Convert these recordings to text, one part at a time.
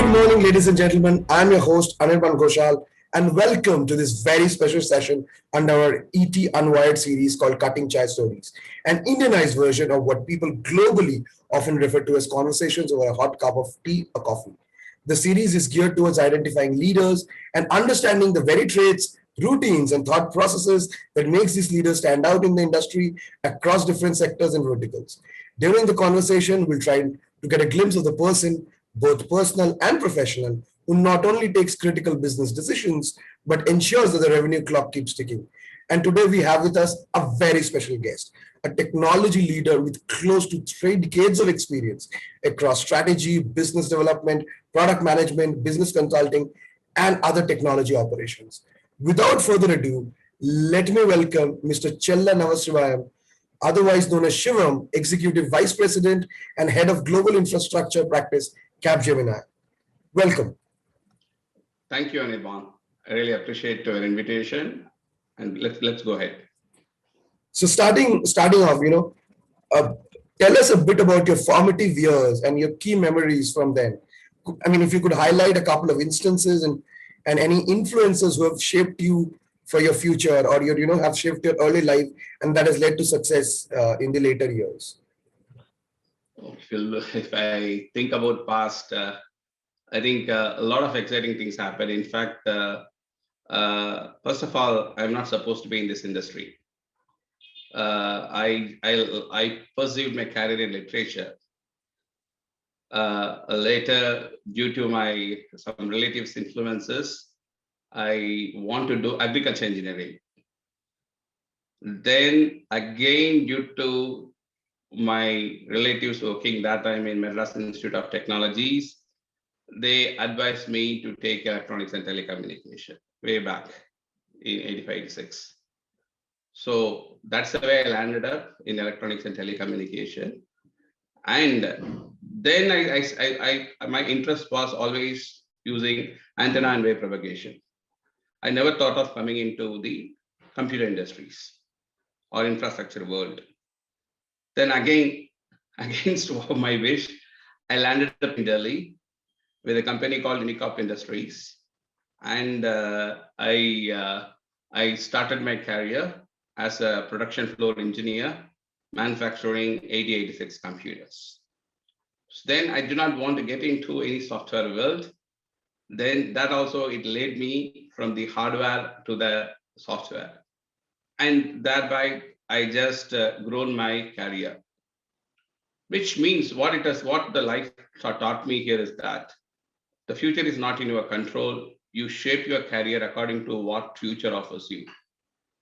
Good morning, ladies and gentlemen. I'm your host, Anirban Ghoshal, and welcome to this very special session under our ET Unwired series called Cutting Chai Stories, an Indianized version of what people globally often refer to as conversations over a hot cup of tea or coffee. The series is geared towards identifying leaders and understanding the very traits, routines, and thought processes that makes these leaders stand out in the industry across different sectors and verticals. During the conversation, we'll try to get a glimpse of the person, both personal and professional, who not only takes critical business decisions but ensures that the revenue clock keeps ticking. And today we have with us a very special guest, a technology leader with close to 3 decades of experience across strategy, business development, product management, business consulting, and other technology operations. Without further ado, let me welcome Mr. Chellanamasivayam, otherwise known as Shivam, Executive Vice President and Head of Global Infrastructure Practice, Capgemini. Welcome. Thank you, Anirban. I really appreciate your invitation, and let's go ahead. So starting off, uh, tell us a bit about your formative years and your key memories from then. I mean, if you could highlight a couple of instances and any influences who have shaped you for your future, or have shaped your early life and that has led to success in the later years. If I think about past, I think a lot of exciting things happen. In fact, first of all, I'm not supposed to be in this industry. I pursued my career in literature. Later, due to some relatives' influences, I want to do agriculture engineering. Then again, due to my relatives working that time in Madras Institute of Technologies, they advised me to take electronics and telecommunication way back in 85, 86. So that's the way I landed up in electronics and telecommunication. And then my interest was always using antenna and wave propagation. I never thought of coming into the computer industries or infrastructure world. Then again, against my wish, I landed up in Delhi with a company called Unicop Industries, and I started my career as a production floor engineer, manufacturing 8086 computers. So then I do not want to get into any software world. Then that also, it led me from the hardware to the software. And thereby, I just grown my career. Which means what the life taught me here is that the future is not in your control. You shape your career according to what future offers you.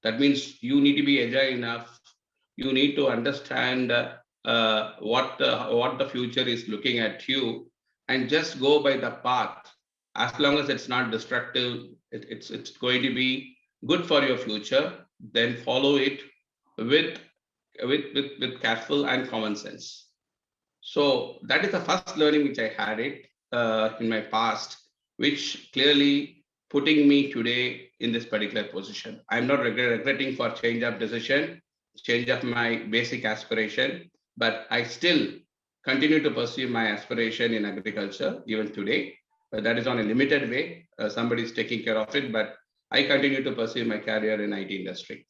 That means you need to be agile enough. You need to understand what the future is looking at you, and just go by the path. As long as it's not destructive, it's going to be good for your future. Then follow it with careful and common sense. So that is the first learning which I had it in my past, which clearly putting me today in this particular position. I'm not regretting for change of decision, change of my basic aspiration, but I still continue to pursue my aspiration in agriculture even today. But that is on a limited way. Somebody is taking care of it, but I continue to pursue my career in IT industry.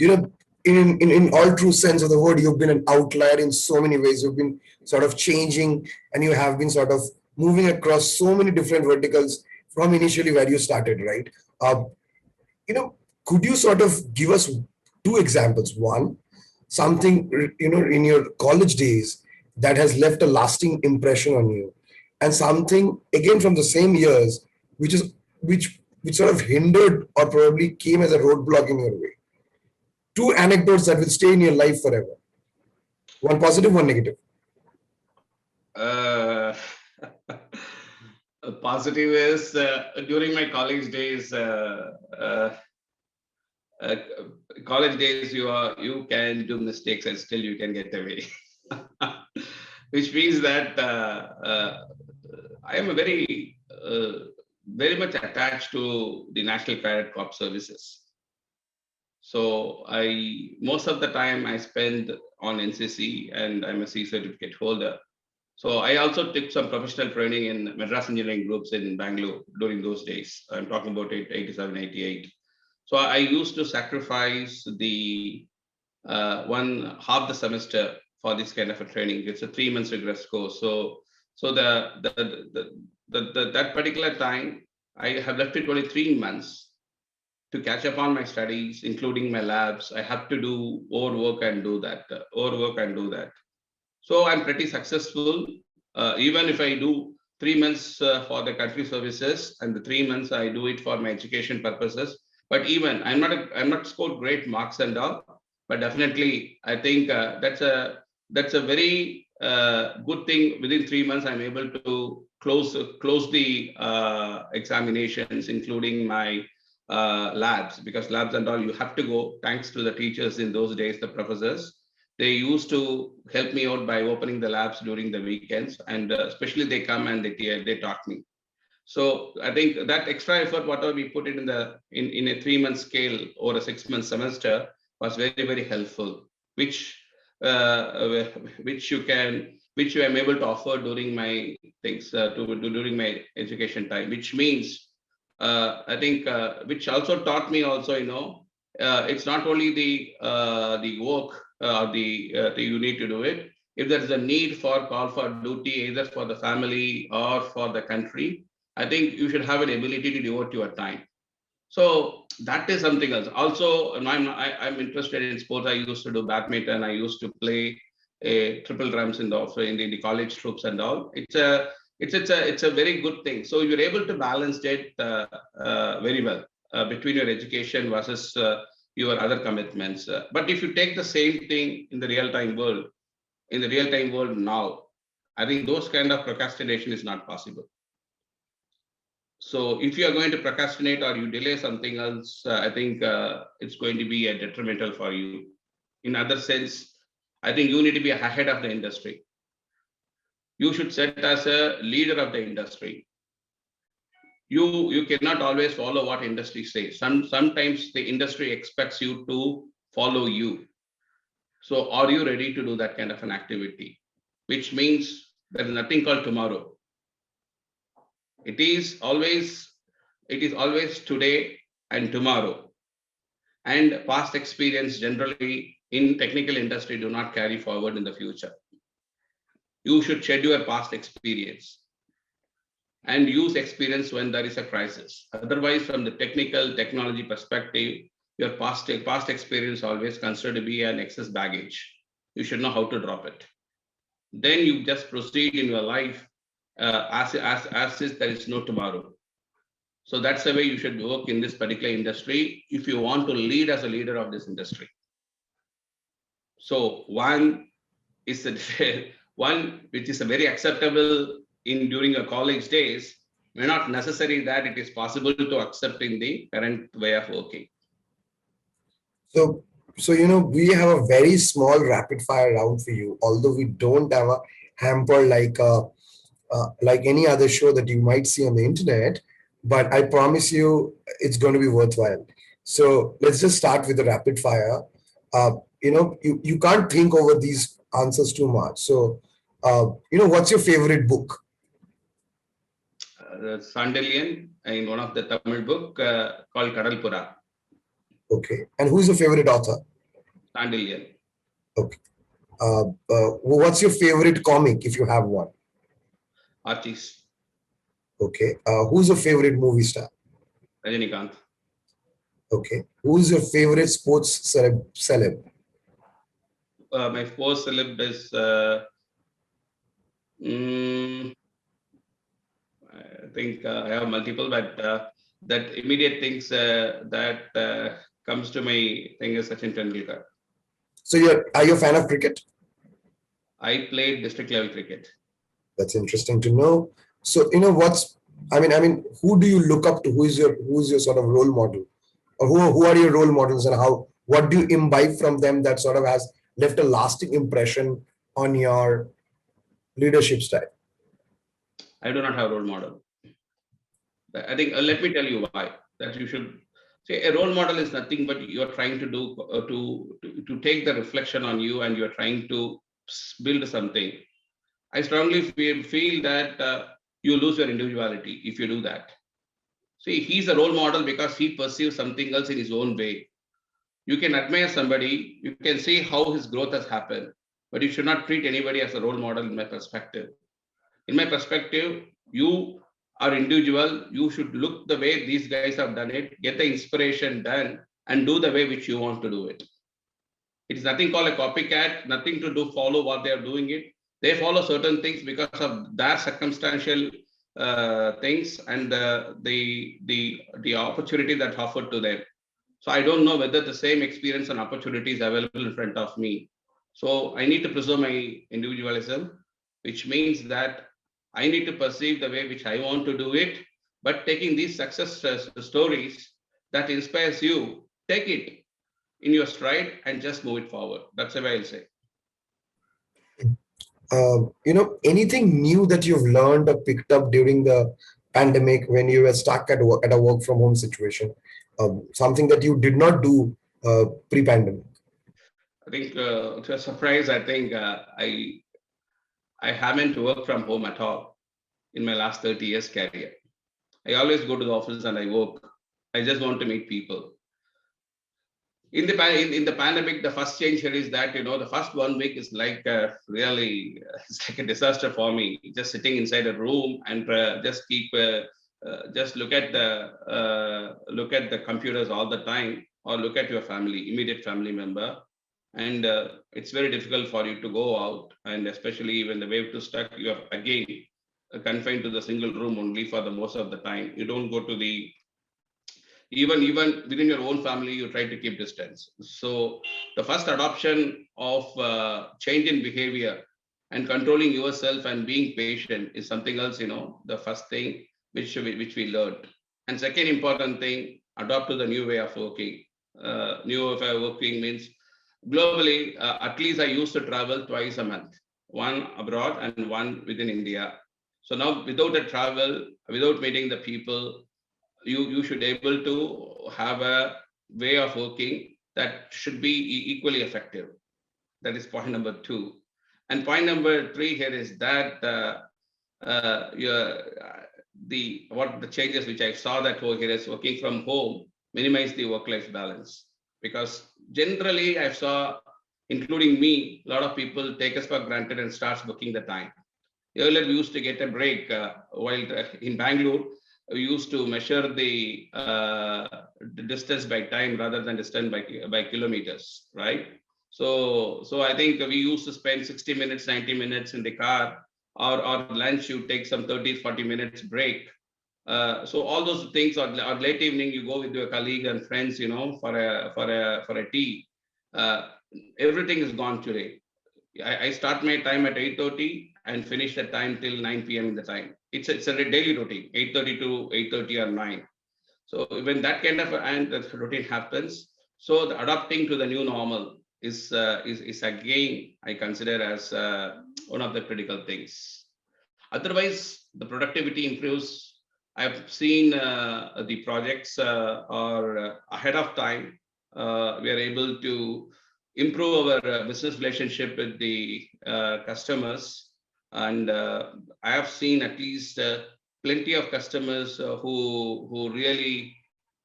In all true sense of the word, you've been an outlier in so many ways. You've been sort of changing, and you have been sort of moving across so many different verticals from initially where you started, right? Uh, could you sort of give us 2 examples? One, something in your college days that has left a lasting impression on you, and something again from the same years, which sort of hindered or probably came as a roadblock in your way. 2 anecdotes that will stay in your life forever. One positive, one negative. Uh, Positive is during my college days. Uh, College days, you can do mistakes and still you can get away, which means that I am very much attached to the National Cadet Corps services. So most of the time I spend on NCC, and I'm a C certificate holder. So I also took some professional training in Madras engineering groups in Bangalore during those days. I'm talking about 87, 88. So I used to sacrifice the one half the semester for this kind of a training. It's a 3 months rigorous course. So that particular time, I have left it only 3 months to catch up on my studies, including my labs. I have to do overwork and do that. Overwork and do that. So I'm pretty successful. Even if I do 3 months for the country services and the 3 months I do it for my education purposes. But even I'm not scored great marks and all. But definitely, I think that's a very good thing. Within 3 months, I'm able to close the examinations, including my labs, because labs and all you have to go. Thanks to the teachers in those days, the professors, they used to help me out by opening the labs during the weekends, and especially they come and they taught me. So I think that extra effort, whatever we put it in a 3 month scale or a 6 month semester, was very very helpful, uh, which you am able to offer during my things during my education time, which means I think which also taught me also, it's not only the work you need to do it. If there is a need for call for duty, either for the family or for the country, I think you should have an ability to devote your time. So that is something else. Also, I'm interested in sports. I used to do badminton. I used to play a triple drums in the college troops and all. It's a very good thing. So you're able to balance it very well between your education versus your other commitments. But if you take the same thing in the real time world now, I think those kind of procrastination is not possible. So if you are going to procrastinate or you delay something else, I think it's going to be a detrimental for you. In other sense, I think you need to be ahead of the industry. You should set as a leader of the industry. You cannot always follow what industry says. Sometimes the industry expects you to follow you. So are you ready to do that kind of an activity? Which means there is nothing called tomorrow. It is always today and tomorrow. And past experience generally in technical industry do not carry forward in the future. You should shed your past experience and use experience when there is a crisis. Otherwise, from the technology perspective, your past experience always considered to be an excess baggage. You should know how to drop it. Then you just proceed in your life as if there is no tomorrow. So that's the way you should work in this particular industry if you want to lead as a leader of this industry. So one is one which is a very acceptable in during your college days may not necessary that it is possible to accept in the current way of working. So, we have a very small rapid fire round for you, although we don't have a hamper like any other show that you might see on the internet. But I promise you, it's going to be worthwhile. So let's just start with the rapid fire. You can't think over these answers too much. So, what's your favorite book? Sandalian in one of the Tamil book called Kadalpura. Okay. And who's your favorite author? Sandalian. Okay. What's your favorite comic if you have one? Archie's. Okay. Who's your favorite movie star? Rajinikanth. Okay. Who's your favorite sports celeb? My sports celeb is I think I have multiple, but that immediate things that comes to my thing is Sachin Tendulkar. So are you a fan of cricket? I played district level cricket. That's interesting to know. So who do you look up to? Who's your sort of role model, or who are your role models, and what do you imbibe from them that sort of has left a lasting impression on your leadership style? I do not have a role model. I think let me tell you why. That you should say a role model is nothing but you're trying to do to take the reflection on you, and you're trying to build something. I strongly feel that you lose your individuality if you do that. See, he's a role model because he perceives something else in his own way. You can admire somebody, you can see how his growth has happened, but you should not treat anybody as a role model in my perspective. In my perspective, you are individual. You should look the way these guys have done it, get the inspiration done, and do the way which you want to do it. It is nothing called a copycat, nothing to do follow what they are doing it. They follow certain things because of their circumstantial things and the opportunity that offered to them. So I don't know whether the same experience and opportunity is available in front of me. So I need to preserve my individualism, which means that I need to perceive the way which I want to do it. But taking these success stories that inspires you, take it in your stride and just move it forward. That's the way I'll say. Anything new that you've learned or picked up during the pandemic when you were stuck at work, at a work from home situation, something that you did not do pre-pandemic? I think to a surprise, I think I haven't worked from home at all in my last 30 years career. I always go to the office and I work. I just want to meet people. In the pandemic, the first change here is that the first 1 week is like really it's like a disaster for me. Just sitting inside a room and just look at the computers all the time, or look at your family, immediate family member, and it's very difficult for you to go out, and especially when the wave two stuck, you are again confined to the single room only for the most of the time. You don't go to the even within your own family, you try to keep distance. So the first adoption of change in behavior and controlling yourself and being patient is something else, the first thing which we learned. And second important thing, adopt to the new way of working. New way of working means globally, at least I used to travel twice a month, one abroad and one within India. So now without a travel, without meeting the people, you should able to have a way of working that should be equally effective. That is point number two. And point number three here is that what the changes which I saw that over here is working from home, minimize the work-life balance. Because generally I saw, including me, a lot of people take us for granted and starts booking the time. Earlier, we used to get a break while in Bangalore. We used to measure the distance by time rather than distance by kilometers, right? So I think we used to spend 60 minutes, 90 minutes in the car, or lunch, you take some 30, 40 minutes break. So all those things, or late evening, you go with your colleague and friends, for a tea. Everything is gone today. I start my time at 8:30 and finish the time till 9 p.m. in the time. It's a daily routine, 8:30 to 8:30 or 9. So when that kind of and the routine happens, so the adapting to the new normal is again I consider as one of the critical things. Otherwise, the productivity improves. I've seen the projects are ahead of time. We are able to improve our business relationship with the customers. And I have seen at least plenty of customers who really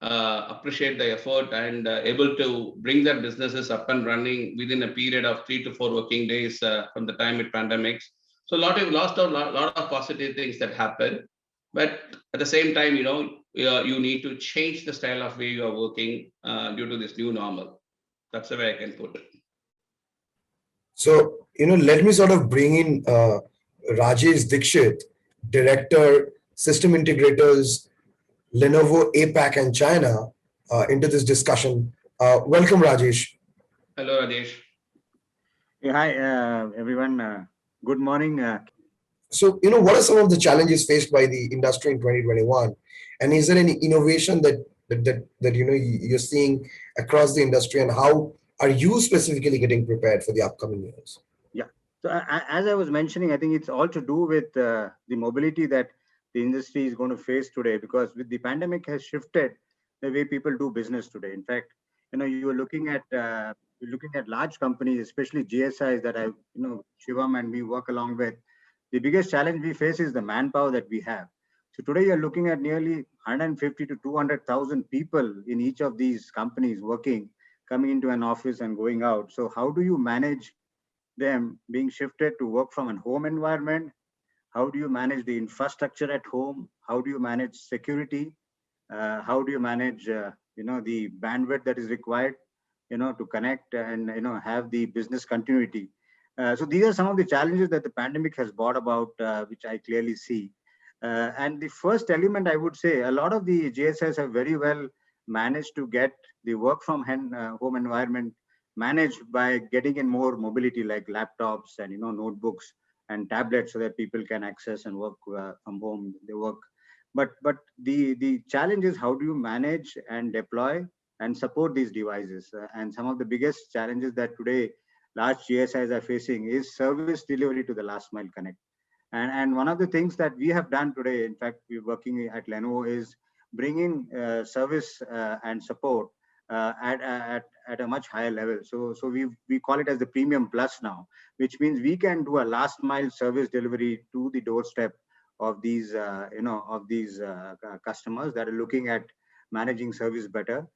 appreciate the effort and able to bring their businesses up and running within a period of 3 to 4 working days from the time it pandemics. So lot of positive things that happen, but at the same time, you need to change the style of way you are working due to this new normal. That's the way I can put it. So, let me sort of bring in Rajesh Dikshit, Director, System Integrators, Lenovo APAC and China, into this discussion. Welcome, Rajesh. Hello, Rajesh. Yeah, hi, everyone. Good morning. So, what are some of the challenges faced by the industry in 2021? And is there any innovation that you're seeing across the industry, and how are you specifically getting prepared for the upcoming years? Yeah. So, as I was mentioning, I think it's all to do with the mobility that the industry is going to face today, because with the pandemic has shifted the way people do business today. In fact, you are looking at large companies, especially GSIs that Shivam and we work along with. the biggest challenge we face is the manpower that we have. So today you're looking at nearly 150 to 200,000 people in each of these companies working, coming into an office and going out. So how do you manage them being shifted to work from a home environment? How do you manage the infrastructure at home? How do you manage security? How do you manage the bandwidth that is required to connect and have the business continuity? So these are some of the challenges that the pandemic has brought about, which I clearly see. And the first element, I would say, a lot of the GSIs have very well managed to get the work from home environment managed by getting in more mobility, like laptops and notebooks and tablets, so that people can access and work from home. They work, but the challenge is, how do you manage and deploy and support these devices? And some of the biggest challenges that today large GSIs are facing is service delivery to the last mile connect. And one of the things that we have done today, in fact, we're working at Lenovo, is bringing service and support at a much higher level. So we call it as the premium plus now, which means we can do a last mile service delivery to the doorstep of these customers that are looking at managing service better.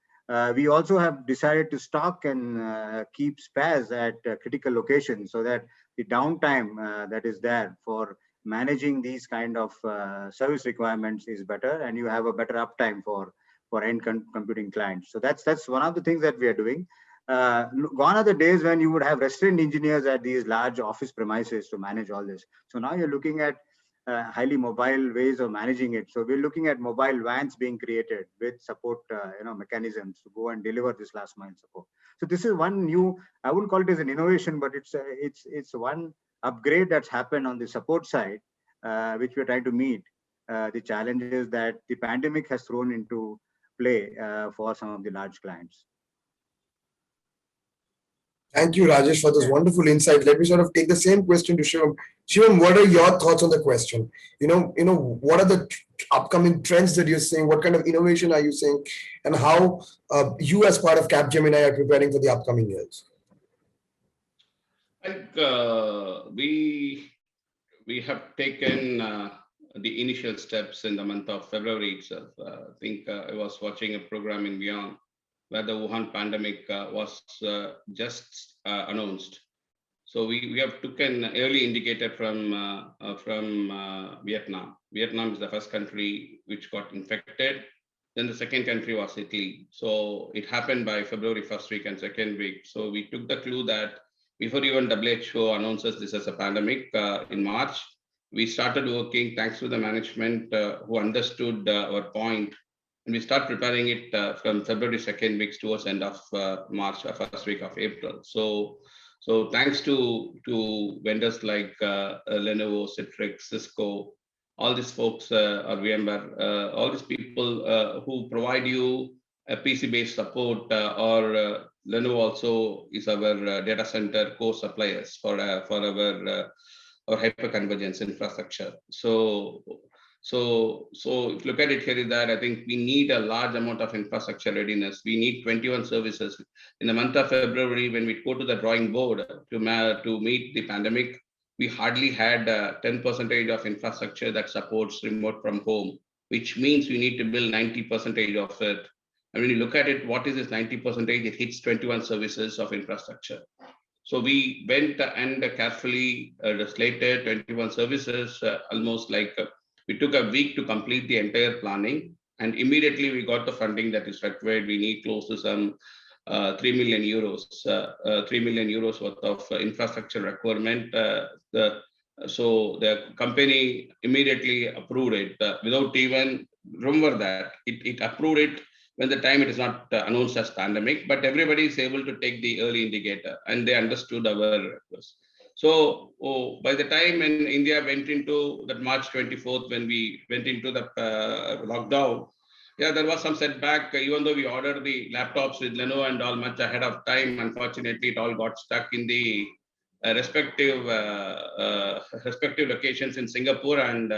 We also have decided to stock and keep spares at critical locations, so that the downtime that is there for managing these kind of service requirements is better, and you have a better uptime for end computing clients. So that's one of the things that we are doing. Gone are the days when you would have resident engineers at these large office premises to manage all this. So now you're looking at highly mobile ways of managing it. So we're looking at mobile vans being created with support mechanisms to go and deliver this last mile support. So this is one new, I wouldn't call it as an innovation, but it's one upgrade that's happened on the support side, which we're trying to meet the challenges that the pandemic has thrown into play for some of the large clients. Thank you, Rajesh, for this wonderful insight. Let me sort of take the same question to Shivam. Shivam, what are your thoughts on the question? What are the upcoming trends that you're seeing? What kind of innovation are you seeing? And how you, as part of Capgemini, are preparing for the upcoming years? I think we have taken the initial steps in the month of February itself. I think I was watching a program in Beyond where the Wuhan pandemic was just announced. So we have taken an early indicator from Vietnam. Vietnam is the first country which got infected. Then the second country was Italy. So it happened by February first week and second week. So we took the clue that before even WHO announces this as a pandemic in March, we started working thanks to the management who understood our point. And we start preparing it from February second weeks towards end of March or first week of April. So thanks to vendors like Lenovo, Citrix, Cisco, all these folks or VMware, all these people who provide you a PC-based support, or Lenovo also is our data center core suppliers for our hyperconvergence infrastructure. So if you look at it here is that I think we need a large amount of infrastructure readiness. We need 21 services. In the month of February, when we go to the drawing board to meet the pandemic, we hardly had 10% of infrastructure that supports remote from home, which means we need to build 90% of it. And when you look at it, what is this 90%? It hits 21 services of infrastructure. So we went and carefully slated 21 services, almost like we took a week to complete the entire planning, and immediately we got the funding that is required. We need close to some 3 million euros, 3 million euros worth of infrastructure requirement. So the company immediately approved it without even, remember that, it approved it when the time it is not announced as pandemic, but everybody is able to take the early indicator and they understood our request. So by the time when India went into that March 24th, when we went into the lockdown, yeah, there was some setback. Even though we ordered the laptops with Lenovo and all much ahead of time, unfortunately, it all got stuck in the respective locations in Singapore, and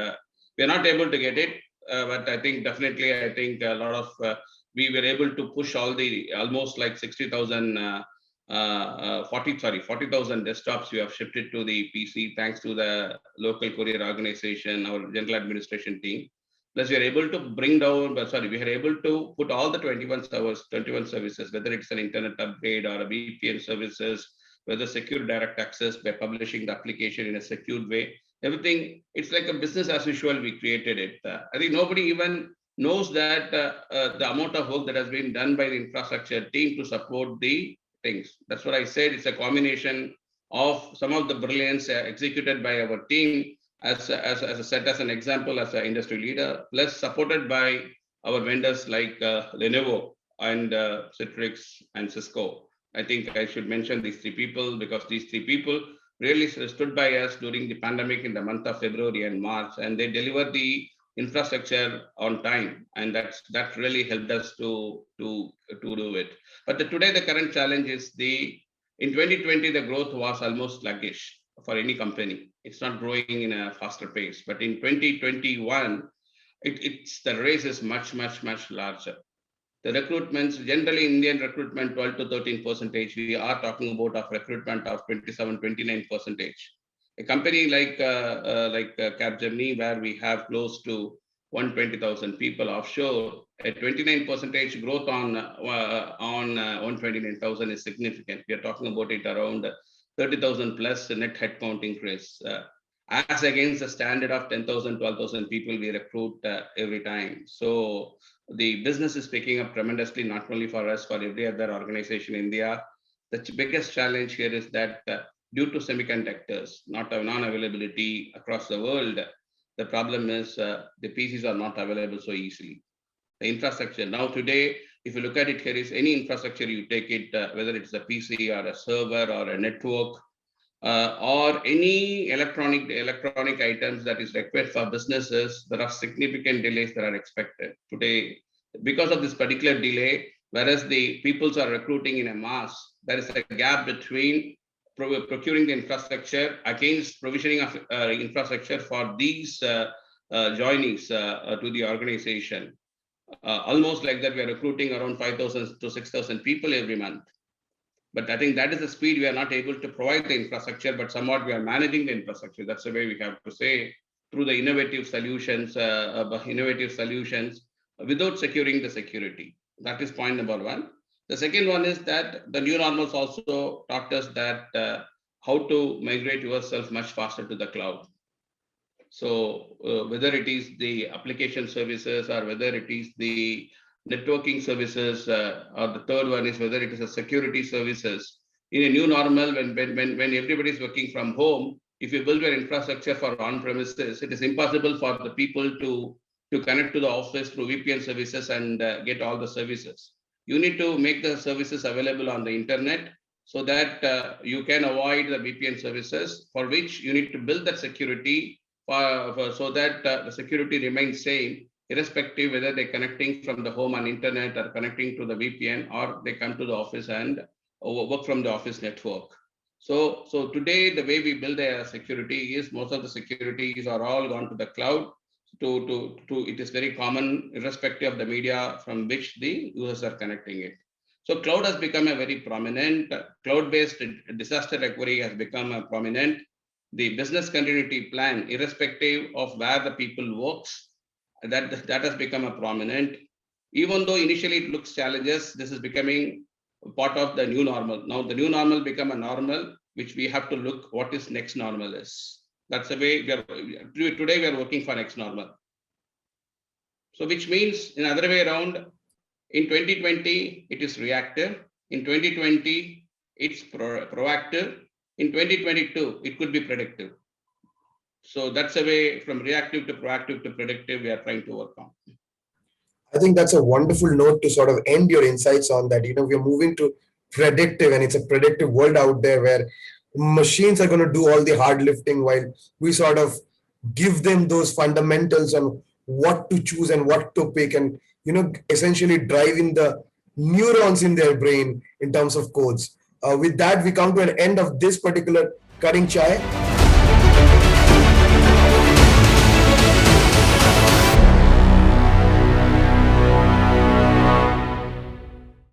we are not able to get it. But I think definitely, a lot of we were able to push all the almost like 60,000 40,000 desktops we have shifted to the PC thanks to the local courier organization, our general administration team. Plus, we are able to bring down, we are able to put all the 21 services, whether it's an internet upgrade or a VPN services, whether secure direct access by publishing the application in a secured way. Everything, it's like a business as usual, we created it. I think nobody even knows that the amount of work that has been done by the infrastructure team to support the things. That's what I said. It's a combination of some of the brilliance executed by our team as a set as an example as an industry leader, plus supported by our vendors like Lenovo and Citrix and Cisco. I think I should mention these three people because these three people really stood by us during the pandemic in the month of February and March, and they delivered the infrastructure on time, and that really helped us to do it. But today the current challenge is in 2020 the growth was almost sluggish for any company. It's not growing in a faster pace. But in 2021, the race is much larger. The recruitments, generally Indian recruitment 12 to 13%. We are talking about of recruitment of 27-29%. A company like Capgemini, where we have close to 120,000 people offshore, a 29% growth on 129,000 is significant. We are talking about it around 30,000 plus net headcount increase, as against the standard of 10,000, 12,000 people we recruit every time. So the business is picking up tremendously, not only for us, for every other organization in India. The biggest challenge here is that due to semiconductors, non-availability across the world, the problem is the PCs are not available so easily. The infrastructure, now today, if you look at it, here is any infrastructure you take it, whether it's a PC or a server or a network, or any electronic items that is required for businesses, there are significant delays that are expected. Today, because of this particular delay, whereas the peoples are recruiting in a mass, there is a gap between procuring the infrastructure against provisioning of infrastructure for these joinees to the organization. Almost like that, we are recruiting around 5,000 to 6,000 people every month. But I think that is the speed we are not able to provide the infrastructure, but somewhat we are managing the infrastructure. That's the way we have to say, through the innovative solutions without securing the security. That is point number one. The second one is that the new normals also taught us that how to migrate yourself much faster to the cloud. So whether it is the application services or whether it is the networking services, or the third one is whether it is a security services. In a new normal, when everybody is working from home, if you build your infrastructure for on-premises, it is impossible for the people to connect to the office through VPN services and get all the services. You need to make the services available on the internet so that you can avoid the VPN services, for which you need to build that security so that the security remains same, irrespective whether they're connecting from the home on internet or connecting to the VPN, or they come to the office and work from the office network. So today, the way we build a security is most of the securities are all gone to the cloud. It is very common, irrespective of the media from which the users are connecting it. So cloud has become a very prominent, cloud-based disaster recovery has become a prominent. The business continuity plan, irrespective of where the people works, that has become a prominent. Even though initially it looks challenges, this is becoming part of the new normal. Now the new normal become a normal, which we have to look what is next normal is. That's the way today we are working for next normal. So which means in other way around, in 2020, it is reactive. In 2020, it's proactive. In 2022, it could be predictive. So that's a way from reactive to proactive to predictive we are trying to work on. I think that's a wonderful note to sort of end your insights on that. We're moving to predictive, and it's a predictive world out there where machines are going to do all the hard lifting while we sort of give them those fundamentals on what to choose and what to pick, and essentially driving the neurons in their brain in terms of codes. With that, we come to an end of this particular Cutting Chai.